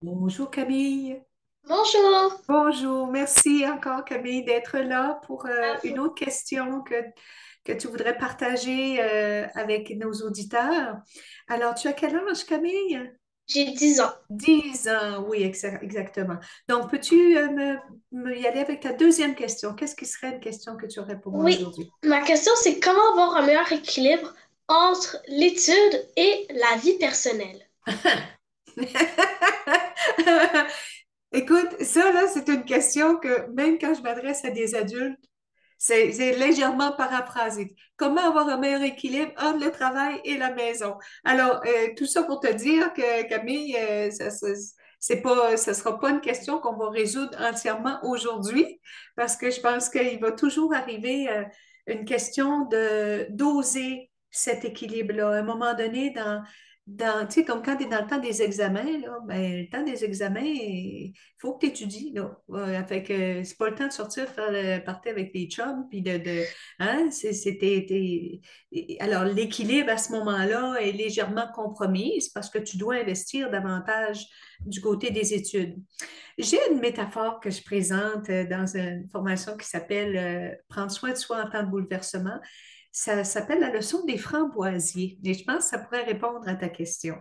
Bonjour Camille. Bonjour Bonjour, merci encore Camille d'être là pour à une vous. autre question que tu voudrais partager avec nos auditeurs. Alors, tu as quel âge Camille? J'ai 10 ans. 10 ans, oui, exactement. Donc, peux-tu me y aller avec ta deuxième question? Qu'est-ce qui serait une question que tu aurais pour moi Oui, aujourd'hui? ma question c'est comment avoir un meilleur équilibre entre l'étude et la vie personnelle? Écoute, ça, là, c'est une question que même quand je m'adresse à des adultes, c'est légèrement paraphrasé. Comment avoir un meilleur équilibre entre le travail et la maison? Alors, tout ça pour te dire que, Camille, ça sera pas une question qu'on va résoudre entièrement aujourd'hui, parce que je pense qu'il va toujours arriver une question de d'oser cet équilibre-là. À un moment donné, tu sais, comme quand tu es dans le temps des examens, là, ben, le temps des examens, il faut que tu étudies, là. Fait que c'est pas le temps de sortir faire le party avec les chums, puis hein, alors, l'équilibre à ce moment-là est légèrement compromise parce que tu dois investir davantage du côté des études. J'ai une métaphore que je présente dans une formation qui s'appelle Prendre soin de soi en temps de bouleversement. Ça s'appelle la leçon des framboisiers. Et je pense que ça pourrait répondre à ta question.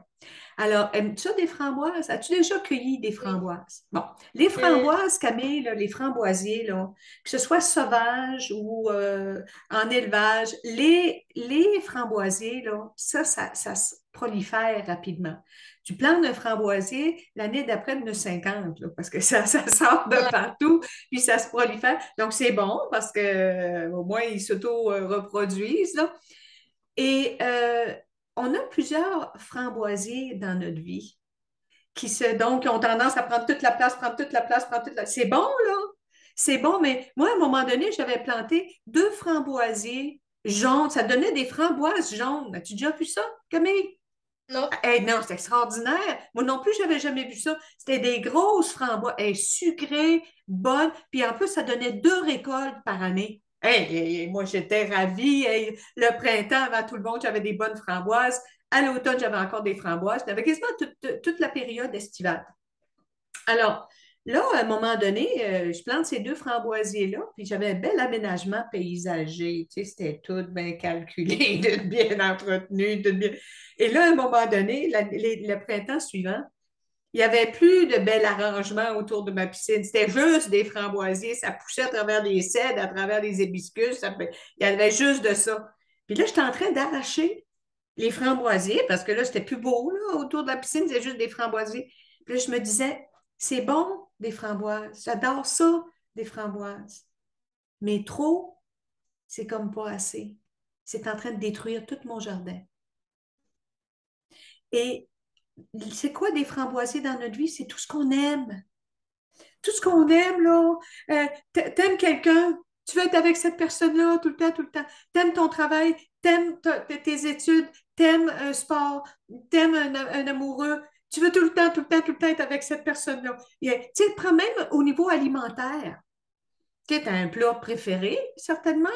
Alors, aimes-tu des framboises? As-tu déjà cueilli des Oui. framboises? Bon, les Euh, framboises, Camille, là, les framboisiers, là, que ce soit sauvage ou en élevage, les framboisiers, là, ça se prolifère rapidement. Tu plantes un framboisier, l'année d'après, il y en a 50, là, parce que ça sort de ouais. partout, puis ça se prolifère. Donc, c'est bon parce que au moins, ils s'auto-reproduisent, là. Et on a plusieurs framboisiers dans notre vie donc, qui ont tendance à prendre toute la place, prendre toute la place, prendre toute la... C'est bon, là. C'est bon, mais moi, à un moment donné, j'avais planté deux framboisiers jaunes. Ça donnait des framboises jaunes. As-tu déjà vu ça, Camille? Non. Hey, non, c'est extraordinaire. Moi non plus, j'avais jamais vu ça. C'était des grosses framboises, hey, sucrées, bonnes. Puis en plus, ça donnait deux récoltes par année. Hey, moi, j'étais ravie. Hey, le printemps, avant tout le monde, j'avais des bonnes framboises. À l'automne, j'avais encore des framboises. J'avais quasiment toute la période estivale. Alors, là, à un moment donné, je plante ces deux framboisiers-là, puis j'avais un bel aménagement paysager. Tu sais, c'était tout bien calculé, tout bien entretenu, tout bien. Et là, à un moment donné, le printemps suivant, il n'y avait plus de bel arrangement autour de ma piscine. C'était juste des framboisiers. Ça poussait à travers les cèdres, à travers les hibiscus. Il y avait juste de ça. Puis là, j'étais en train d'arracher les framboisiers parce que là, c'était plus beau, là, autour de la piscine, c'était juste des framboisiers. Puis là, je me disais, c'est bon, des framboises. J'adore ça, des framboises. Mais trop, c'est comme pas assez. C'est en train de détruire tout mon jardin. Et c'est quoi des framboisiers dans notre vie? C'est tout ce qu'on aime. Tout ce qu'on aime, là. T'aimes quelqu'un, tu veux être avec cette personne-là tout le temps, tout le temps. T'aimes ton travail, t'aimes tes études, t'aimes un sport, t'aimes un amoureux. Tu veux tout le temps, tout le temps, tout le temps être avec cette personne-là. Tu sais, prends même au niveau alimentaire. Tu as un plat préféré, certainement.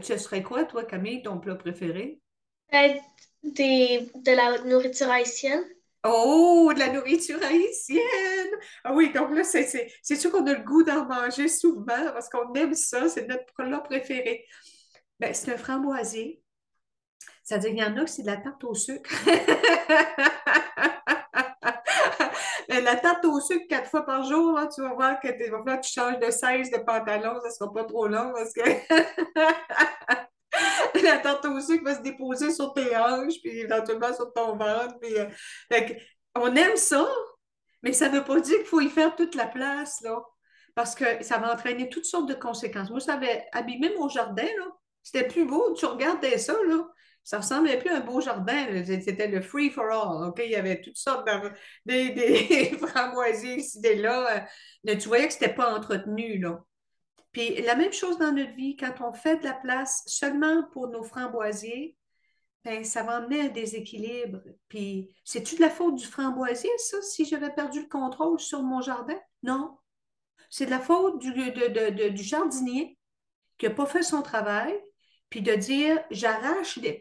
Ce serait quoi, toi, Camille, ton plat préféré? Peut-être de la nourriture haïtienne. Oh, de la nourriture haïtienne! Ah oui, donc là, c'est sûr qu'on a le goût d'en manger souvent parce qu'on aime ça, c'est notre plat préféré. Ben, c'est un framboisier. C'est-à-dire qu'il y en a que c'est de la tarte au sucre. Mais la tarte au sucre 4 fois par jour, là, tu vas voir que va falloir que tu changes de size de pantalon, ça sera pas trop long parce que la tarte au sucre va se déposer sur tes hanches, puis éventuellement sur ton ventre. Fait que, on aime ça, mais ça ne veut pas dire qu'il faut y faire toute la place, là, parce que ça va entraîner toutes sortes de conséquences. Moi, ça avait abîmé mon jardin, là. C'était plus beau. Tu regardais ça, là. Ça ressemblait plus à un beau jardin, là. C'était le free for all. OK? Il y avait toutes sortes des framboisiers ici, des là. Mais tu voyais que c'était pas entretenu, là. Puis la même chose dans notre vie, quand on fait de la place seulement pour nos framboisiers, ben, ça va emmener un déséquilibre. Puis, c'est-tu de la faute du framboisier, ça, si j'avais perdu le contrôle sur mon jardin? Non. C'est de la faute du jardinier qui n'a pas fait son travail, puis de dire,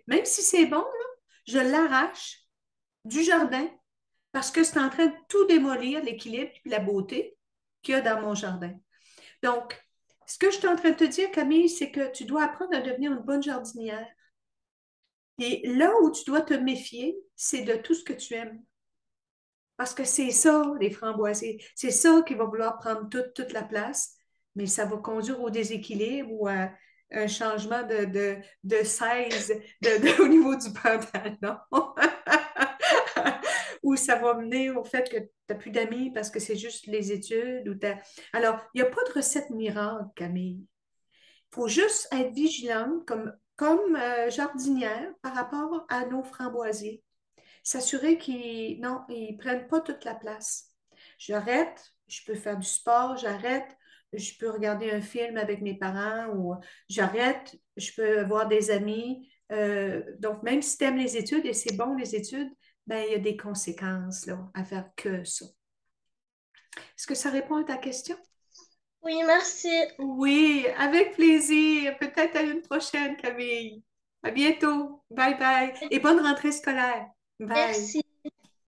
même si c'est bon, là, je l'arrache du jardin parce que c'est en train de tout démolir, l'équilibre et la beauté qu'il y a dans mon jardin. Donc, ce que je suis en train de te dire, Camille, c'est que tu dois apprendre à devenir une bonne jardinière. Et là où tu dois te méfier, c'est de tout ce que tu aimes. Parce que c'est ça, les framboisiers. C'est ça qui va vouloir prendre toute la place, mais ça va conduire au déséquilibre ou à un changement de size au niveau du pantalon. Ou ça va mener au fait que tu n'as plus d'amis parce que c'est juste les études. Alors, il n'y a pas de recette miracle, Camille. Il faut juste être vigilante comme jardinière par rapport à nos framboisiers. S'assurer qu'ils non, ils prennent pas toute la place. J'arrête, je peux faire du sport, j'arrête, je peux regarder un film avec mes parents ou j'arrête, je peux voir des amis. Donc, même si tu aimes les études et c'est bon les études, ben, il y a des conséquences là, à faire que ça. Est-ce que ça répond à ta question? Oui, merci. Oui, avec plaisir. Peut-être à une prochaine, Camille. À bientôt. Bye bye. Et bonne rentrée scolaire. Bye. Merci.